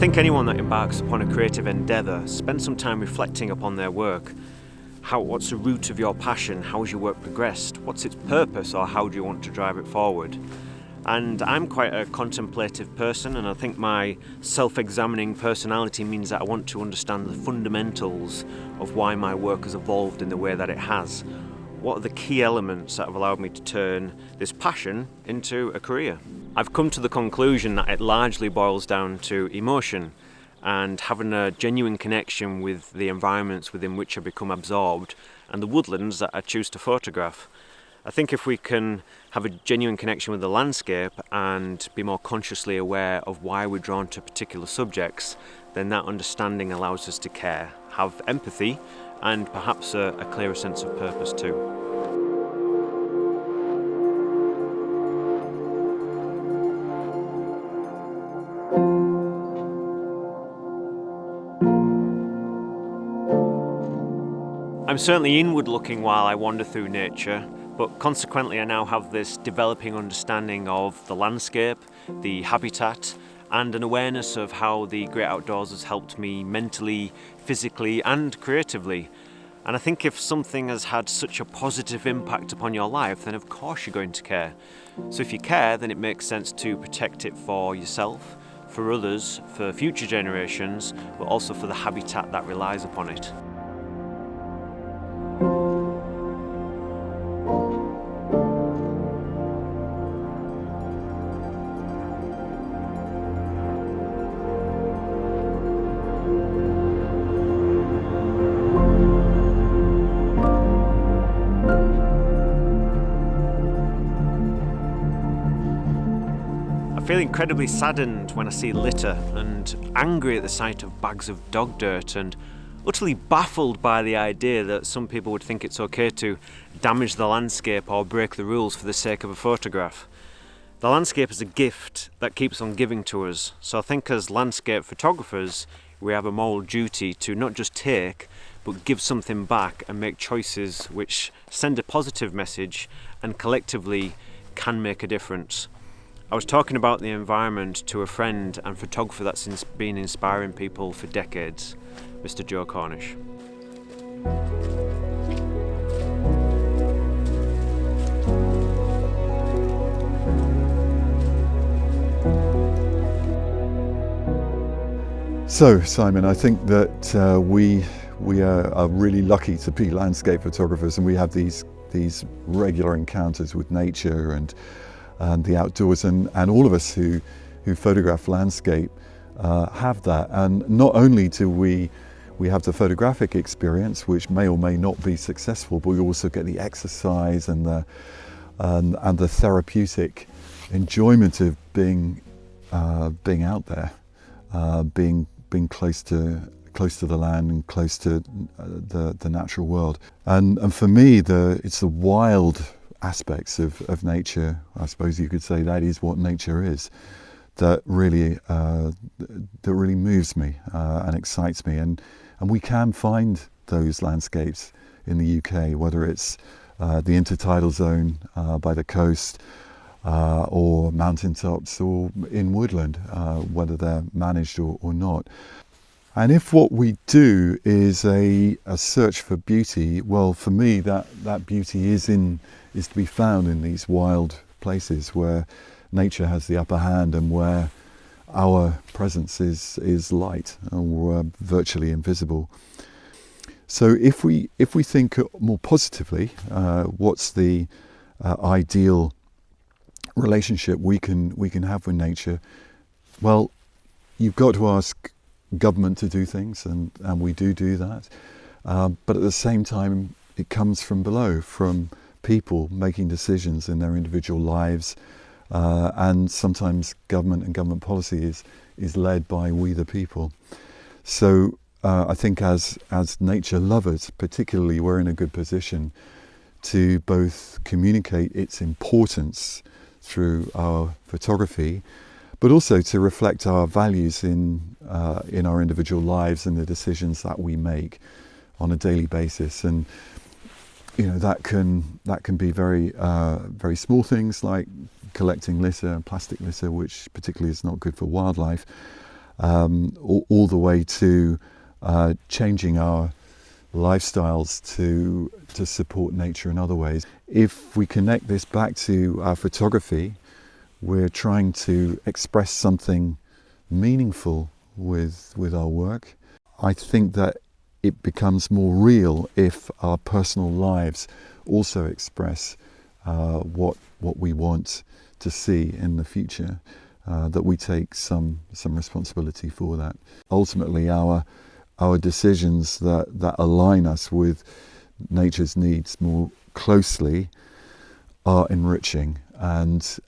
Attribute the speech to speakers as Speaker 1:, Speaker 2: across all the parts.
Speaker 1: think anyone that embarks upon a creative endeavour spends some time reflecting upon their work. What's the root of your passion? How has your work progressed? What's its purpose, or how do you want to drive it forward? And I'm quite a contemplative person, and I think my self-examining personality means that I want to understand the fundamentals of why my work has evolved in the way that it has. What are the key elements that have allowed me to turn this passion into a career? I've come to the conclusion that it largely boils down to emotion and having a genuine connection with the environments within which I become absorbed and the woodlands that I choose to photograph. I think if we can have a genuine connection with the landscape and be more consciously aware of why we're drawn to particular subjects, then that understanding allows us to care, have empathy, and perhaps a clearer sense of purpose too. I'm certainly inward looking while I wander through nature, but consequently I now have this developing understanding of the landscape, the habitat, and an awareness of how the great outdoors has helped me mentally, physically, and creatively. And I think if something has had such a positive impact upon your life, then of course you're going to care. So if you care, then it makes sense to protect it for yourself, for others, for future generations, but also for the habitat that relies upon it. I feel incredibly saddened when I see litter and angry at the sight of bags of dog dirt and utterly baffled by the idea that some people would think it's okay to damage the landscape or break the rules for the sake of a photograph. The landscape is a gift that keeps on giving to us, so I think as landscape photographers we have a moral duty to not just take but give something back and make choices which send a positive message and collectively can make a difference. I was talking about the environment to a friend and photographer that's been inspiring people for decades, Mr. Joe Cornish.
Speaker 2: So, Simon, I think that we are really lucky to be landscape photographers, and we have these regular encounters with nature and the outdoors, and all of us who photograph landscape have that. And not only do we have the photographic experience, which may or may not be successful, but we also get the exercise and the therapeutic enjoyment of being out there, being close to the land and close to the natural world. And for me, it's the wild aspects of nature, I suppose you could say that is what nature is, that really moves me and excites me, and we can find those landscapes in the UK, whether it's the intertidal zone by the coast or mountaintops or in woodland, whether they're managed or not. And if what we do is a search for beauty, well, for me that beauty is to be found in these wild places where nature has the upper hand and where our presence is light or virtually invisible. So if we think more positively, what's the ideal relationship we can have with nature? Well, you've got to ask government to do things, and we do that, but at the same time it comes from below, from people making decisions in their individual lives, and sometimes government and government policy is led by we the people. So I think as nature lovers particularly, we're in a good position to both communicate its importance through our photography, but also to reflect our values in our individual lives and the decisions that we make on a daily basis. And that can be very very small things like collecting litter, plastic litter, which particularly is not good for wildlife, all the way to changing our lifestyles to support nature in other ways. If we connect this back to our photography, we're trying to express something meaningful with our work. I think that it becomes more real if our personal lives also express what we want to see in the future, that we take some responsibility for that. Ultimately, our decisions that align us with nature's needs more closely are enriching and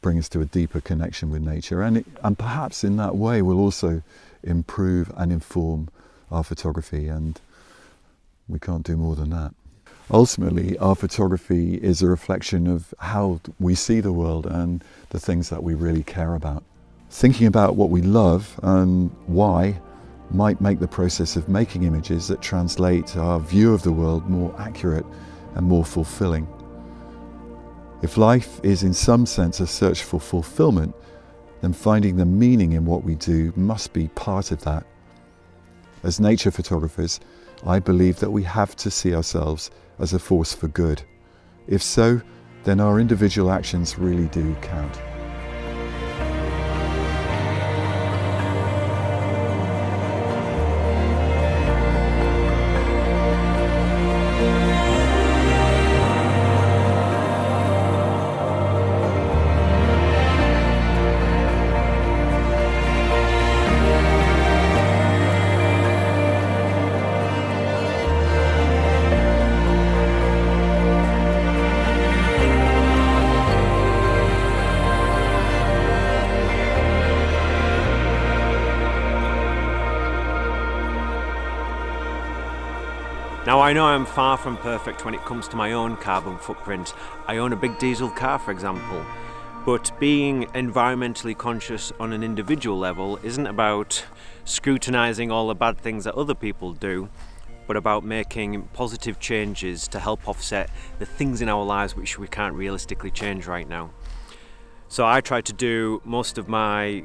Speaker 2: bring us to a deeper connection with nature, and perhaps in that way will also improve and inform our photography, and we can't do more than that. Ultimately, our photography is a reflection of how we see the world and the things that we really care about. Thinking about what we love and why might make the process of making images that translate our view of the world more accurate and more fulfilling. If life is in some sense a search for fulfillment, then finding the meaning in what we do must be part of that. As nature photographers, I believe that we have to see ourselves as a force for good. If so, then our individual actions really do count.
Speaker 1: Now, I know I'm far from perfect when it comes to my own carbon footprint. I own a big diesel car, for example. But being environmentally conscious on an individual level isn't about scrutinising all the bad things that other people do, but about making positive changes to help offset the things in our lives which we can't realistically change right now. So I try to do most of my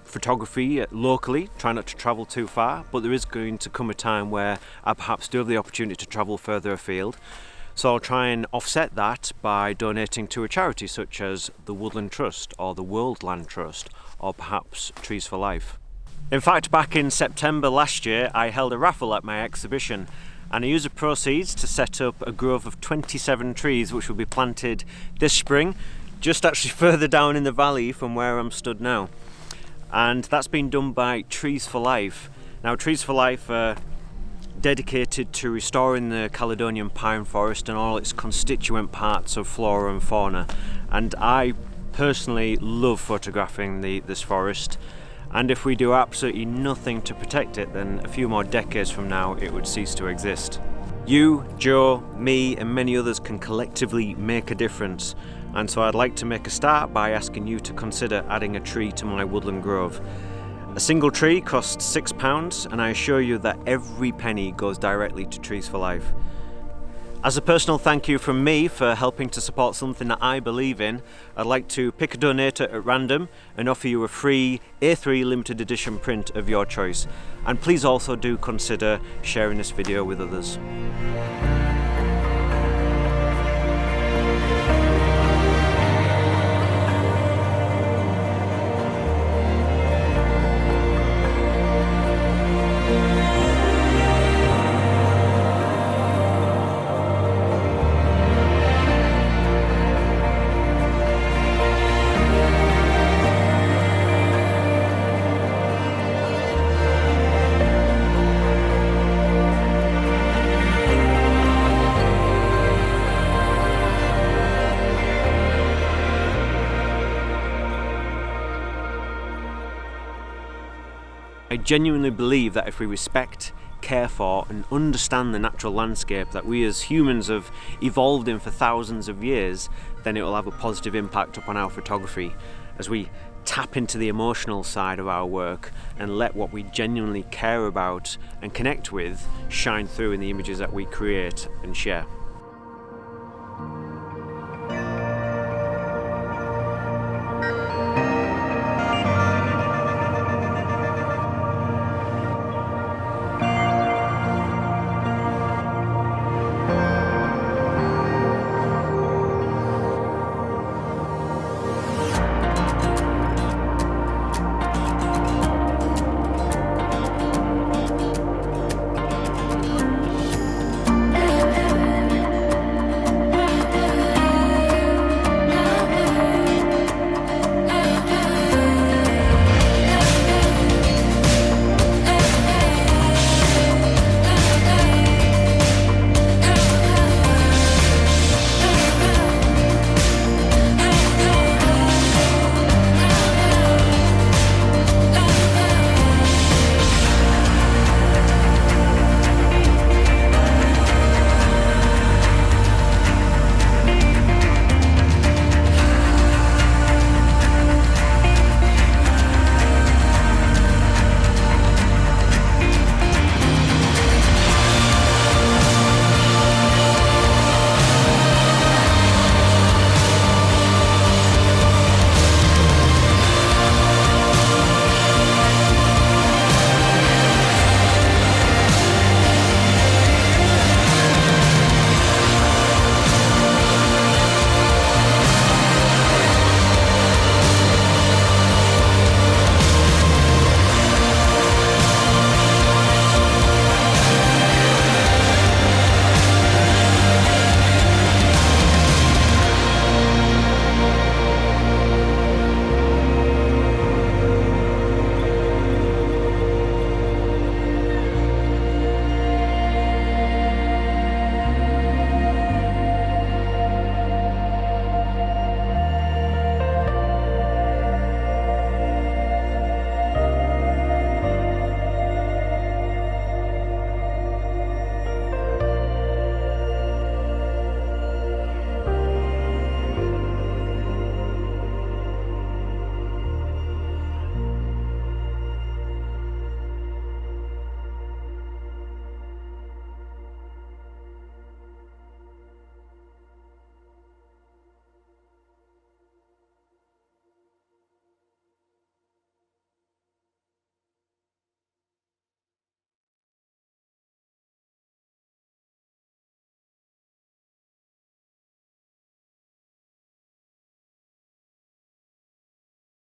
Speaker 1: photography locally, try not to travel too far, but there is going to come a time where I perhaps do have the opportunity to travel further afield. So I'll try and offset that by donating to a charity such as the Woodland Trust or the World Land Trust or perhaps Trees for Life. In fact, back in September last year, I held a raffle at my exhibition and I used the proceeds to set up a grove of 27 trees which will be planted this spring, just actually further down in the valley from where I'm stood now. And that's been done by Trees for Life. Now, Trees for Life are dedicated to restoring the Caledonian pine forest and all its constituent parts of flora and fauna. And I personally love photographing this forest. And if we do absolutely nothing to protect it, then a few more decades from now it would cease to exist. You, Joe, me and many others can collectively make a difference. And so I'd like to make a start by asking you to consider adding a tree to my woodland grove. A single tree costs £6 and I assure you that every penny goes directly to Trees for Life. As a personal thank you from me for helping to support something that I believe in, I'd like to pick a donator at random and offer you a free A3 limited edition print of your choice. And please also do consider sharing this video with others. I genuinely believe that if we respect, care for and understand the natural landscape that we as humans have evolved in for thousands of years, then it will have a positive impact upon our photography as we tap into the emotional side of our work and let what we genuinely care about and connect with shine through in the images that we create and share.